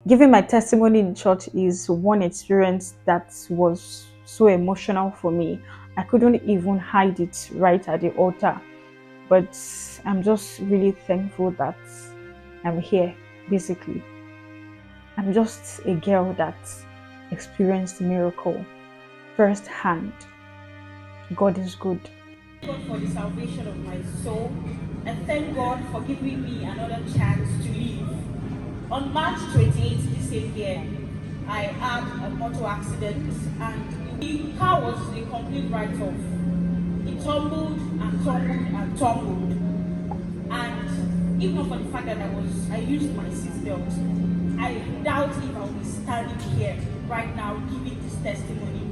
Giving my testimony in church is one experience that was so emotional for me. I couldn't even hide it right at the altar. But I'm just really thankful that I'm here, basically. I'm just a girl that experienced miracle firsthand. God is good. God for the salvation of my soul, and thank God for giving me another chance to live. On March 28th this same year, I had a motor accident and the car was a complete write-off. It tumbled and tumbled and tumbled. And even for the fact that I used my seatbelt, I doubt if I will be standing here right now giving this testimony.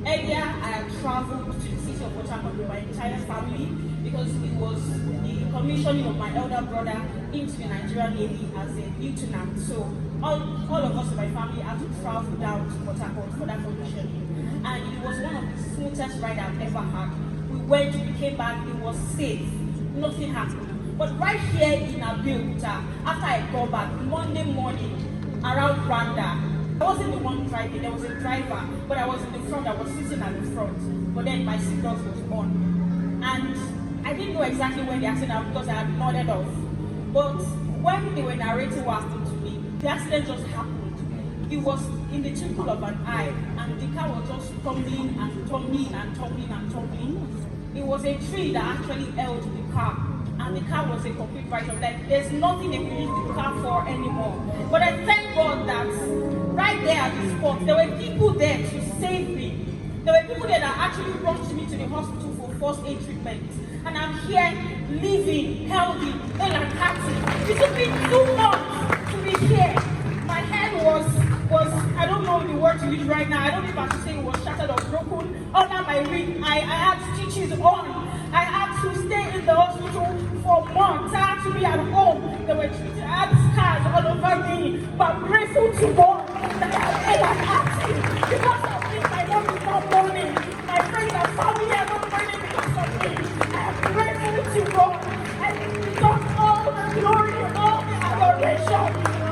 Earlier, I had traveled to the city of Waterford with my entire family because it was the commissioning of my elder brother into the Nigerian Navy as a lieutenant. So all of us in my family had to travel down to Waterford for that commissioning. And it was one of the smoothest rides I've ever had. We went, we came back, it was safe, nothing happened. But right here in Abeokuta, after I got back, Monday morning, around Rwanda, I wasn't the one driving, there was a driver, but I was in the front, I was sitting at the front. But then my seatbelt was on. And I didn't know exactly when the accident happened because I had nodded off. But when they were narrating what happened to me, the accident just happened. It was in the twinkle of an eye, and the car was just tumbling and tumbling and tumbling and tumbling. It was a tree that actually held the car, and the car was a complete write-off. Like, there's nothing they can use the car for anymore. But I thank God that right there at the spot, there were people there to save me. There were people there that actually rushed me to the hospital for first aid treatment. And I'm here, living, healthy, and happy. It took me 2 months to be here. My head was I don't know the word to use right now. I don't know if I should say it was shattered or broken. Under my wing, I had stitches on. I had to stay in the hospital for months. I had to be at home. There were I had scars all over me. But I'm grateful to God that I'm ever happy. Because of this, my mom is not mourning. My friends and family are not mourning because of me. I am grateful to God. And return all the glory, all the adoration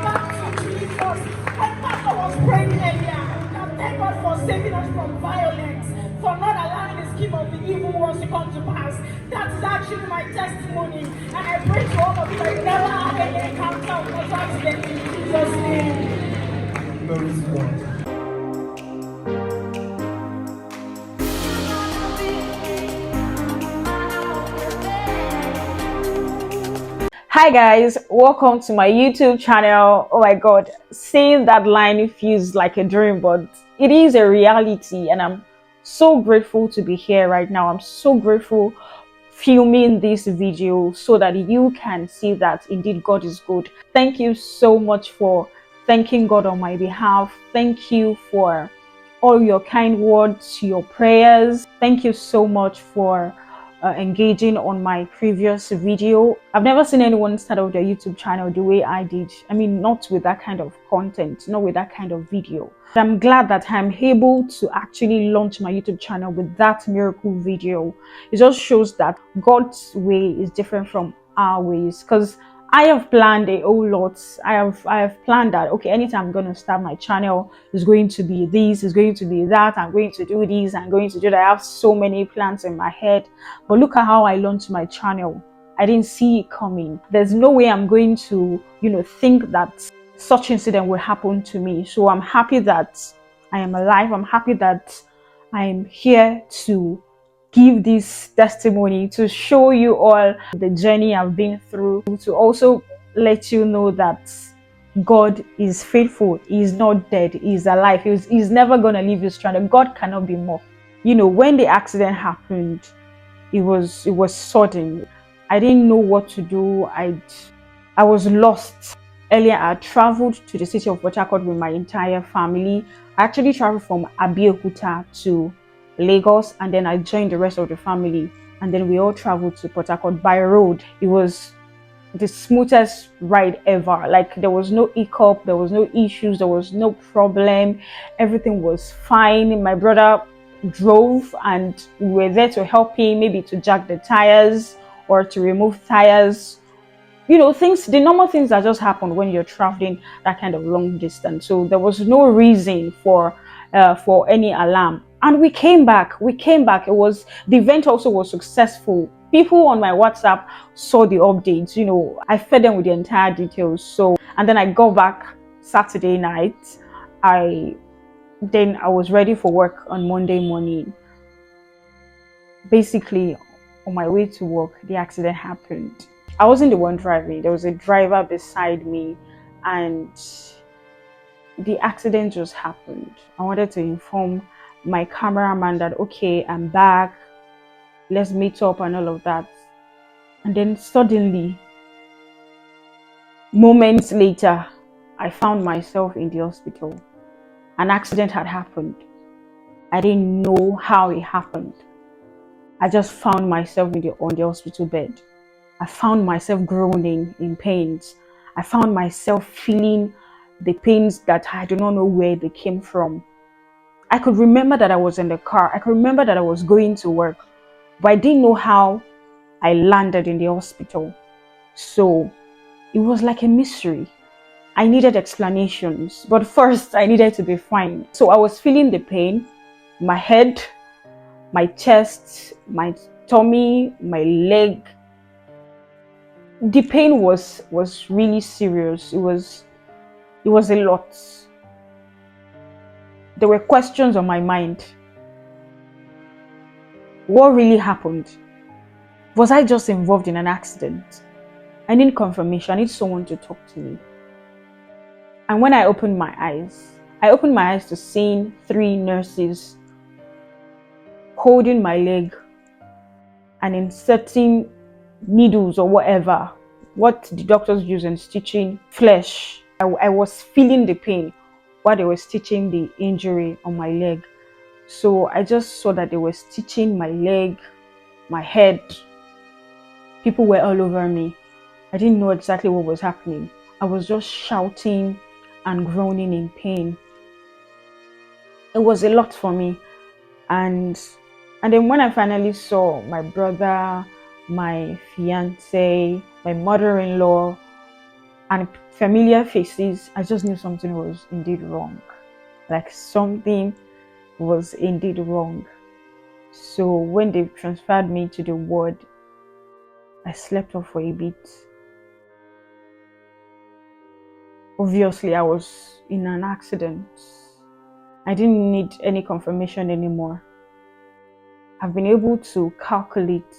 back to Jesus. And Pastor was praying earlier. Now thank God for saving us from violence, for not allowing the scheme of the evil ones to come to pass. That is actually my testimony. And I pray to all of you that you never have any encounter with such accident in Jesus' name. Glory to God. Hi guys, welcome to my YouTube channel. Oh my god, saying that line feels like a dream, but it is a reality, and I'm so grateful to be here right now. I'm so grateful filming this video so that you can see that indeed God is good. Thank you so much for thanking God on my behalf. Thank you for all your kind words, your prayers. Thank you so much for engaging on my previous video. I've never seen anyone start out their YouTube channel the way I did. I mean, not with that kind of content, not with that kind of video. But I'm glad that I'm able to actually launch my YouTube channel with that miracle video. It just shows that God's way is different from our ways, because I have planned a whole lot. I have planned that, okay, anytime I'm going to start my channel, is going to be this, is going to be that, I'm going to do this, I'm going to do that. I have so many plans in my head. But look at how I launched my channel. I didn't see it coming. There's no way I'm going to, think that such incident will happen to me. So I'm happy that I am alive. I'm happy that I'm here to give this testimony, to show you all the journey I've been through, to also let you know that God is faithful. He's not dead. He's alive. He's never going to leave you stranded. God cannot be mocked. When the accident happened, it was sudden. I didn't know what to do. I was lost. Earlier, I traveled to the city of Port Harcourt with my entire family. I actually traveled from Abeokuta to Lagos, and then I joined the rest of the family, and then we all traveled to Port Harcourt by road. It was the smoothest ride ever. Like, there was no hiccup, there was no issues, there was no problem. Everything was fine. My brother drove, and we were there to help him, maybe to jack the tires or to remove tires. things, the normal things that just happen when you're traveling that kind of long distance. So there was no reason for any alarm. And we came back. It was, the event also was successful. People on my WhatsApp saw the updates. I fed them with the entire details. So, and then I got back Saturday night. I then i was ready for work on Monday morning. Basically, on my way to work, the accident happened. I wasn't the one driving. There was a driver beside me, and the accident just happened. I wanted to inform my cameraman that, okay, I'm back, let's meet up and all of that. And then suddenly, moments later, I found myself in the hospital. An accident had happened. I didn't know how it happened. I just found myself on the hospital bed. I found myself groaning in pains. I found myself feeling the pains that I do not know where they came from. I could remember that I was in the car. I could remember that I was going to work, but I didn't know how I landed in the hospital. So it was like a mystery. I needed explanations, but first I needed to be fine. So I was feeling the pain, my head, my chest, my tummy, my leg. The pain was really serious. It was a lot. There were questions on my mind. What really happened? Was I just involved in an accident? I need confirmation. I need someone to talk to me. And when I opened my eyes to seeing three nurses holding my leg and inserting needles or whatever, what the doctors use in stitching flesh. I was feeling the pain while they were stitching the injury on my leg. So I just saw that they were stitching my leg, my head. People were all over me. I didn't know exactly what was happening. I was just shouting and groaning in pain. It was a lot for me. And then when I finally saw my brother, my fiance, my mother-in-law, and familiar faces, I just knew something was indeed wrong. Like something was indeed wrong. So when they transferred me to the ward, I slept off for a bit. Obviously, I was in an accident. I didn't need any confirmation anymore. I've been able to calculate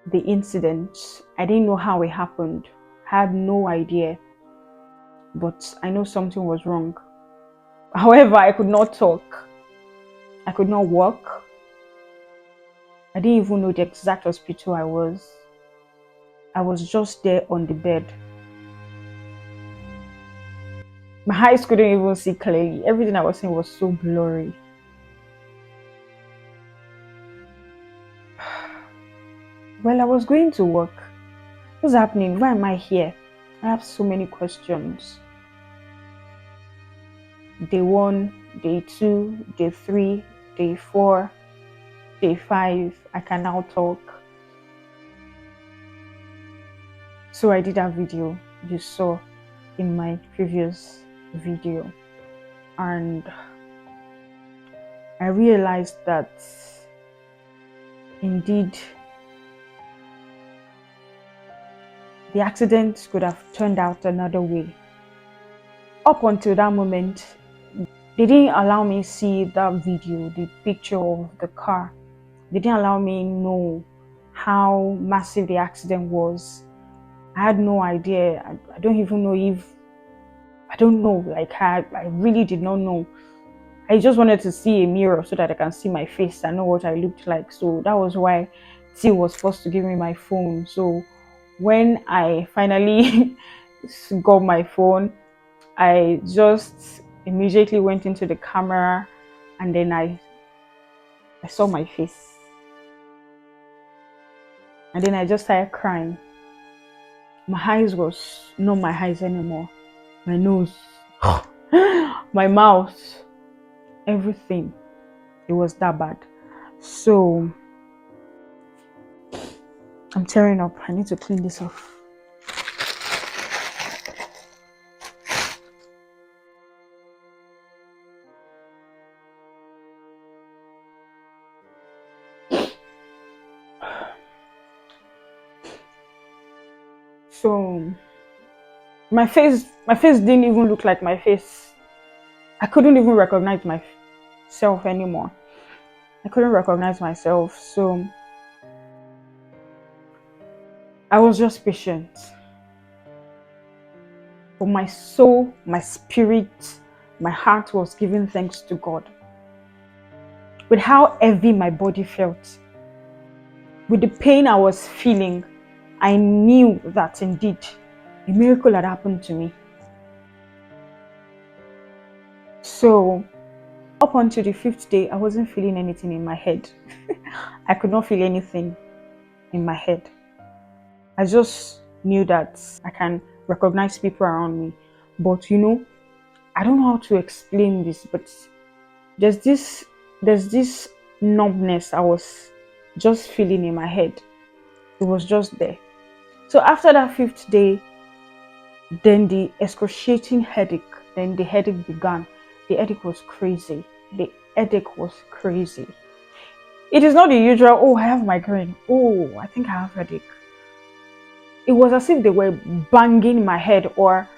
the incident. I didn't know how it happened. I had no idea. But I know something was wrong. However, I could not talk. I could not walk. I didn't even know the exact hospital I was. I was just there on the bed. My eyes couldn't even see clearly. Everything I was seeing was so blurry. Well, I was going to work. What's happening? Why am I here? I have so many questions. Day 1, day 2, day 3, day 4, day 5. I can now talk. So I did that video you saw in my previous video, and I realized that indeed the accident could have turned out another way. Up until that moment, they didn't allow me see that video, the picture of the car. They didn't allow me know how massive the accident was. I had no idea. I don't even know if, I don't know, like I really did not know. I just wanted to see a mirror so that I can see my face and know what I looked like. So that was why T was forced to give me my phone. So when I finally got my phone, I just immediately went into the camera, and then I saw my face. And then I just started crying. My eyes was not my eyes anymore. My nose, my mouth, everything. It was that bad. So I'm tearing up. I need to clean this off. So my face didn't even look like my face. I couldn't even recognize myself anymore. I couldn't recognize myself. So I was just patient. But my soul, my spirit, my heart was giving thanks to God. With how heavy my body felt, with the pain I was feeling, I knew that indeed a miracle had happened to me. So up until the fifth day, I wasn't feeling anything in my head. I could not feel anything in my head. I just knew that I can recognize people around me. But I don't know how to explain this, but there's this there's this numbness I was just feeling in my head. It was just there. So after that fifth day, then the excruciating headache, then the headache began. The headache was crazy. The headache was crazy. It is not the usual, oh, I have migraine. Oh, I think I have headache. It was as if they were banging my head, or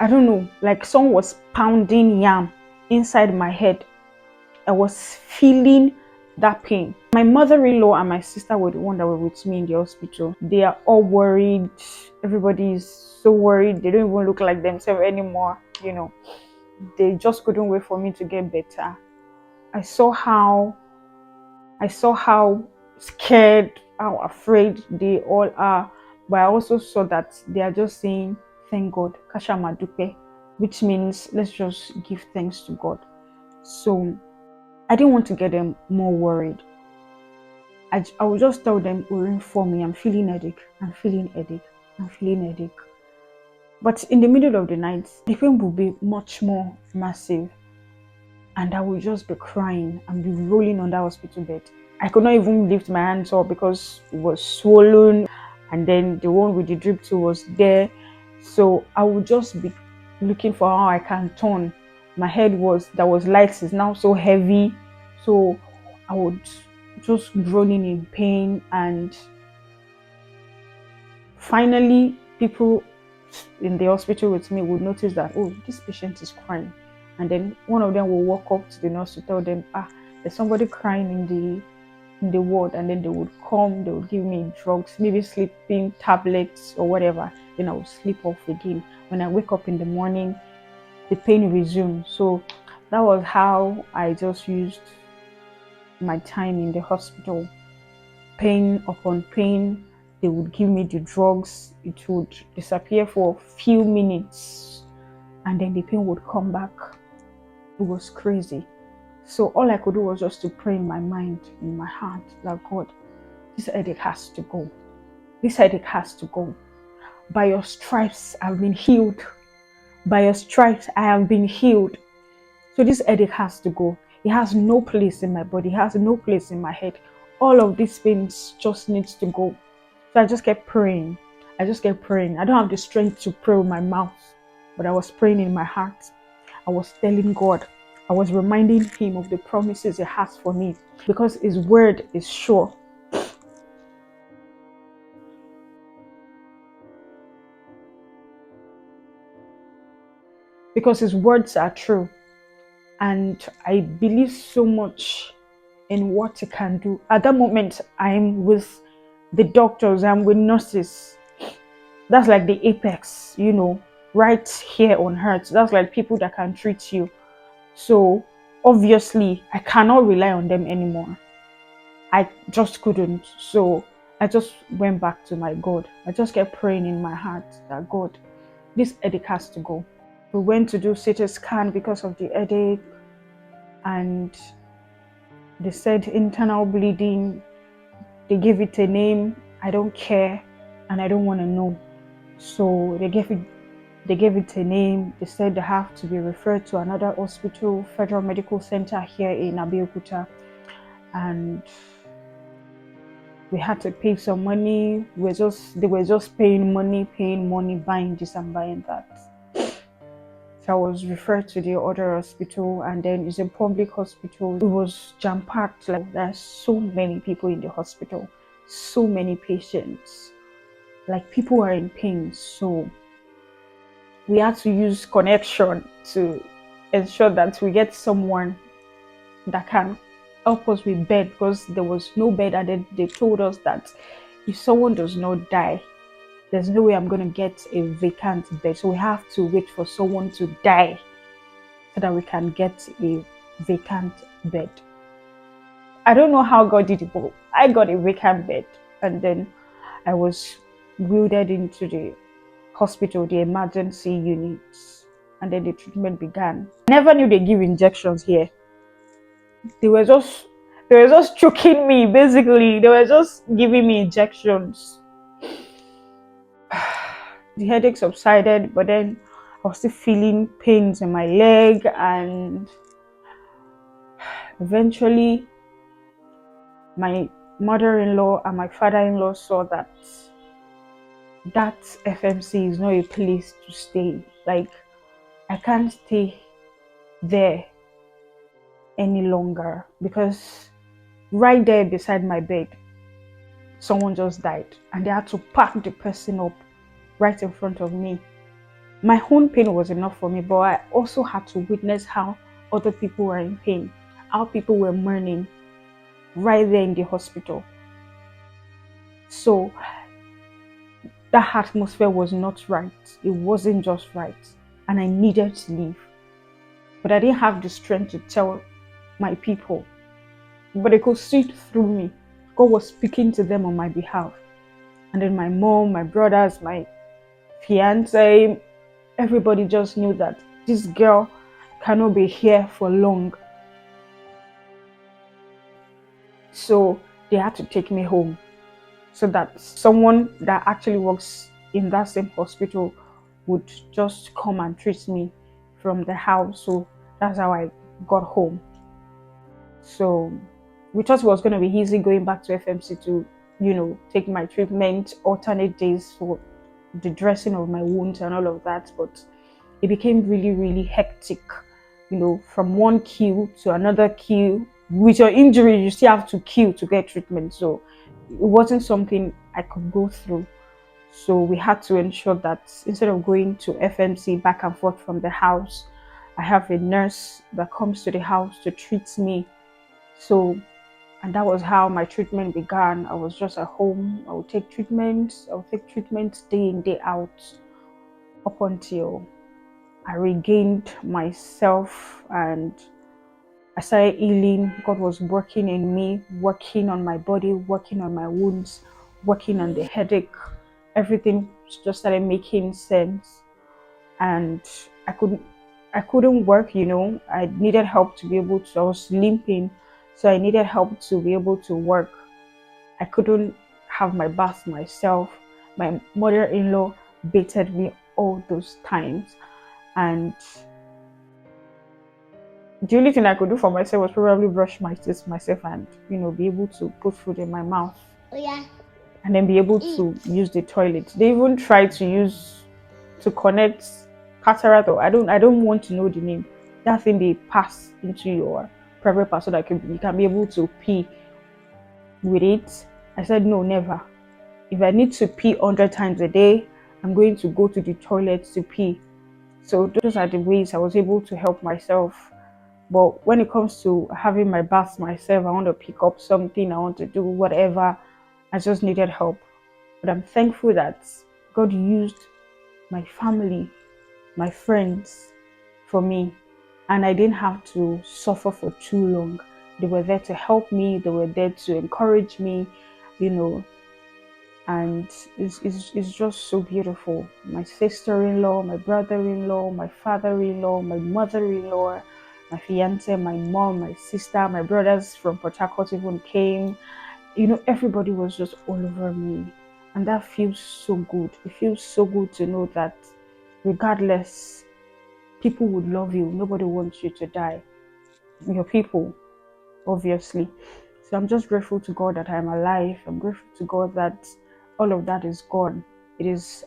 I don't know, like someone was pounding yam inside my head. I was feeling that pain. My mother-in-law and my sister were the one that were with me in the hospital. They are all worried. Everybody is so worried. They don't even look like themselves anymore. They just couldn't wait for me to get better. I saw how scared, how afraid they all are. But I also saw that they are just saying, thank God, Kasha Madupe, which means let's just give thanks to God. So I didn't want to get them more worried. I would just tell them, for me, I'm feeling headache, I'm feeling headache, I'm feeling headache. But in the middle of the night, the pain would be much more massive. And I would just be crying and be rolling on that hospital bed. I could not even lift my hands up because it was swollen, and then the one with the drip too was there. So I would just be looking for how I can turn. My head that was light is now so heavy. So I would just groaning in pain, and finally people in the hospital with me would notice that, oh, this patient is crying. And then one of them will walk up to the nurse to tell them, there's somebody crying in the ward. And then they would come, they would give me drugs, maybe sleeping tablets or whatever. Then I would sleep off again. When I wake up in the morning, the pain resumed. So that was how I just used my time in the hospital. Pain upon pain, they would give me the drugs, it would disappear for a few minutes, and then the pain would come back. It was crazy. So all I could do was just to pray in my mind, in my heart, that God, this headache has to go. This headache has to go. By your stripes, I've been healed. By your stripes, I have been healed. So this headache has to go. It has no place in my body. It has no place in my head. All of these pains just needs to go. So I just kept praying. I just kept praying. I don't have the strength to pray with my mouth, but I was praying in my heart. I was telling God. I was reminding him of the promises he has for me, because his word is sure. Because his words are true. And I believe so much in what he can do. At that moment, I'm with the doctors, I'm with nurses. That's like the apex, right here on earth. That's like people that can treat you. So obviously, I cannot rely on them anymore. I just couldn't. So I just went back to my God. I just kept praying in my heart that, God, this headache has to go. We went to do CT scan because of the headache, and they said internal bleeding. They gave it a name. I don't care, and I don't want to know. So they gave it a name. They said they have to be referred to another hospital, Federal Medical Center here in Abeokuta. And We had to pay some money. They were just paying money, buying this and buying that. So I was referred to the other hospital, and then it's a public hospital. It was jam packed. Like there's so many people in the hospital, so many patients. Like people are in pain, so we had to use connection to ensure that we get someone that can help us with bed, because there was no bed, and then they told us that if someone does not die, there's no way I'm going to get a vacant bed. So we have to wait for someone to die so that we can get a vacant bed. I don't know how God did it, but I got a vacant bed, and then I was wheeled into the hospital, the emergency units, and then the treatment began. I never knew they give injections here. They were just they were just choking me, basically. They were just giving me injections. The headache subsided, but then I was still feeling pains in my leg, and eventually my mother-in-law and my father-in-law saw that FMC is not a place to stay. Like, I can't stay there any longer, because right there beside my bed, someone just died, and they had to pack the person up right in front of me. My own pain was enough for me, but I also had to witness how other people were in pain, how people were mourning right there in the hospital. So that atmosphere was not right. It wasn't just right. And I needed to leave. But I didn't have the strength to tell my people. But they could see it through me. God was speaking to them on my behalf. And then my mom, my brothers, my fiance, everybody just knew that this girl cannot be here for long. So they had to take me home, so that someone that actually works in that same hospital would just come and treat me from the house. So that's how I got home. So we thought it was going to be easy going back to FMC to, take my treatment, alternate days for the dressing of my wounds and all of that. But it became really, really hectic, from one queue to another queue. With your injury, you still have to queue to get treatment. So it wasn't something I could go through. So we had to ensure that instead of going to FMC back and forth from the house, I have a nurse that comes to the house to treat me. So, and that was how my treatment began. I was just at home. I would take treatment. Day in, day out, up until I regained myself and I started healing. God was working in me, working on my body, working on my wounds, working on the headache. Everything just started making sense, and I couldn't work. I needed help to be able to. I was limping, so I needed help to be able to work. I couldn't have my bath myself. My mother-in-law baited me all those times, and the only thing I could do for myself was probably brush my teeth myself and be able to put food in my mouth. Oh, yeah. And then be able to use the toilet. They even tried to connect cataract, or I don't want to know the name. That thing they pass into your private part so that you can be able to pee with it. I said no, never. If I need to pee 100 times a day, I'm going to go to the toilet to pee. So those are the ways I was able to help myself. But when it comes to having my bath myself, I want to pick up something, I want to do whatever, I just needed help. But I'm thankful that God used my family, my friends for me, and I didn't have to suffer for too long. They were there to help me, they were there to encourage me, and it's just so beautiful. My sister-in-law, my brother-in-law, my father-in-law, my mother-in-law, my fiance, my mom, my sister, my brothers from Port Harcourt even came. Everybody was just all over me, and that feels so good. It feels so good to know that regardless, people would love you. Nobody wants you to die. Your people, obviously. So I'm just grateful to God that I'm alive. I'm grateful to God that all of that is gone. It is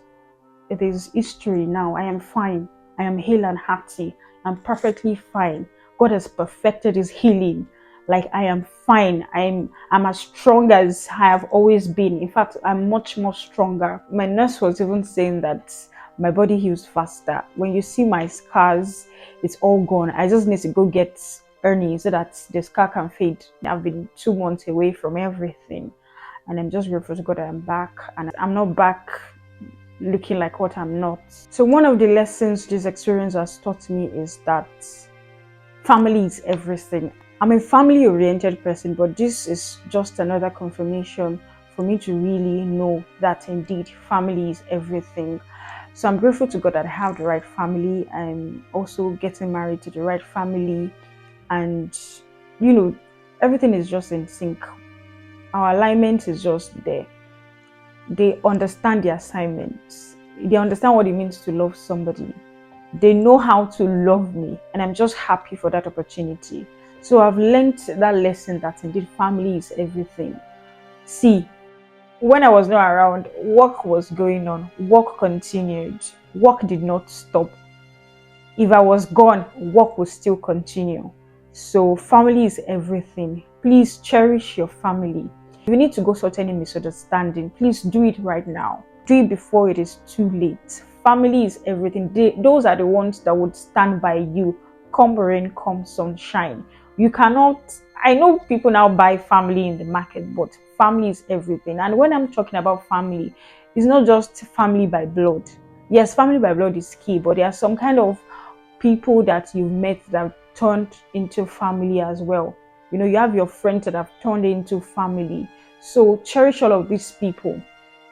it is history now. I am fine. I am hale and hearty. I'm perfectly fine. God has perfected his healing. Like I am fine. I'm as strong as I have always been. In fact, I'm much more stronger. My nurse was even saying that my body heals faster. When you see my scars, it's all gone. I just need to go get Ernie so that the scar can fade. I've been 2 months away from everything. And I'm just grateful to God that I'm back. And I'm not back looking like what I'm not. So one of the lessons this experience has taught me is that family is everything. I'm a family oriented person, but this is just another confirmation for me to really know that indeed family is everything. So I'm grateful to God that I have the right family. I'm also getting married to the right family, and everything is just in sync. Our alignment is just there. They understand the assignments. They understand what it means to love somebody. They know how to love me, and I'm just happy for that opportunity. So I've learned that lesson that indeed family is everything. See, when I was not around, work was going on, work continued, work did not stop. If I was gone, work would still continue. So family is everything. Please cherish your family. If you need to go sort any misunderstanding, please do it right now. Do it before it is too late. Family is everything. Those are the ones that would stand by you, come rain, come sunshine. You cannot, I know people now buy family in the market, but family is everything. And when I'm talking about family, it's not just family by blood. Yes, family by blood is key, but there are some kind of people that you've met that have turned into family as well. You have your friends that have turned into family. So cherish all of these people.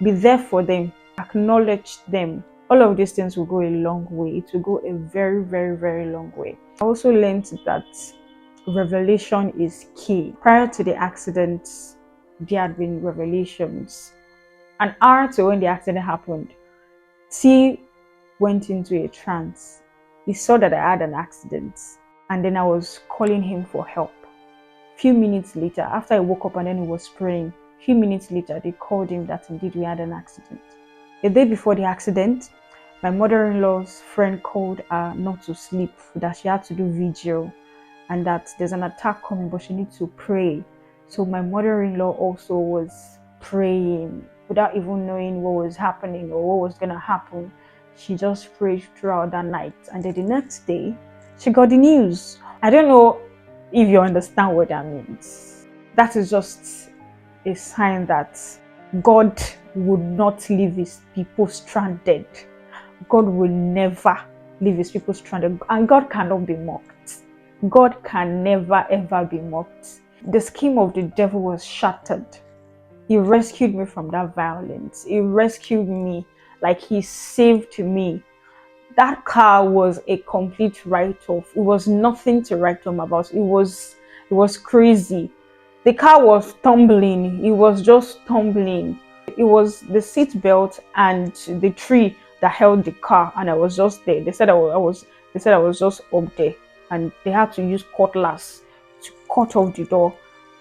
Be there for them. Acknowledge them. All of these things will go a long way. It will go a very, very, very long way. I also learned that revelation is key. Prior to the accident, there had been revelations. An hour to when the accident happened, T went into a trance. He saw that I had an accident, and then I was calling him for help. Few minutes later, after I woke up and then he was praying, few minutes later, they called him that indeed we had an accident. The day before the accident, my mother-in-law's friend called her not to sleep, that she had to do vigil, and that there's an attack coming, but she needs to pray. So my mother-in-law also was praying without even knowing what was happening or what was going to happen. She just prayed throughout that night, and then the next day she got the news. I don't know if you understand what that means. That is just a sign that God would not leave his people stranded. God will never leave his people stranded, and God cannot be mocked. God can never ever be mocked. The scheme of the devil was shattered. He rescued me from that violence. He rescued me, like he saved me. That car was a complete write-off. It was nothing to write home about. It was crazy. The car was tumbling. It was just tumbling. It was the seat belt and the tree that held the car, and I was just there. They said I was just up there, and they had to use cutlass to cut off the door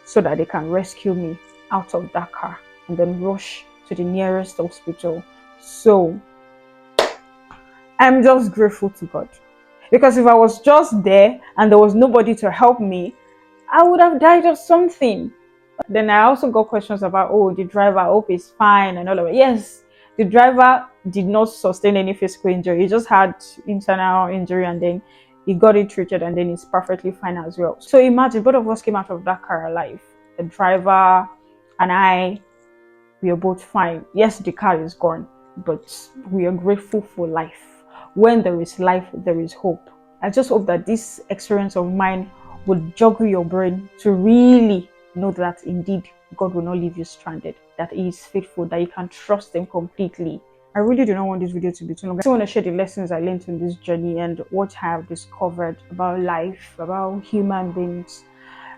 so that they can rescue me out of that car and then rush to the nearest hospital. So I'm just grateful to God. Because if I was just there and there was nobody to help me, I would have died of something. Then I also got questions about, oh, the driver, I hope he's fine and all of it. Yes, the driver did not sustain any physical injury. He just had internal injury, and then he got it treated, and then he's perfectly fine as well. So imagine both of us came out of that car alive. The driver and I, we are both fine. Yes, the car is gone, but we are grateful for life. When there is life, there is hope. I just hope that this experience of mine would joggle your brain to really know that indeed God will not leave you stranded, that He is faithful, that you can trust Him completely. I really do not want this video to be too long. I just want to share the lessons I learned in this journey and what I have discovered about life, about human beings,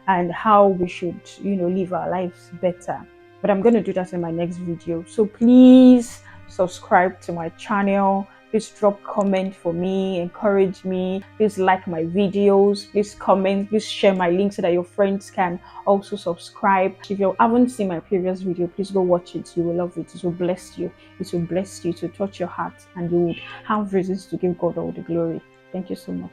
and how we should, live our lives better. But I'm going to do that in my next video. So please subscribe to my channel, Please drop comment for me, encourage me. Please like my videos. Please comment. Please share my link so that your friends can also subscribe. If you haven't seen my previous video, please go watch it. You will love it. It will bless you. It will bless you. To touch your heart, and you would have reasons to give God all the glory. Thank you so much.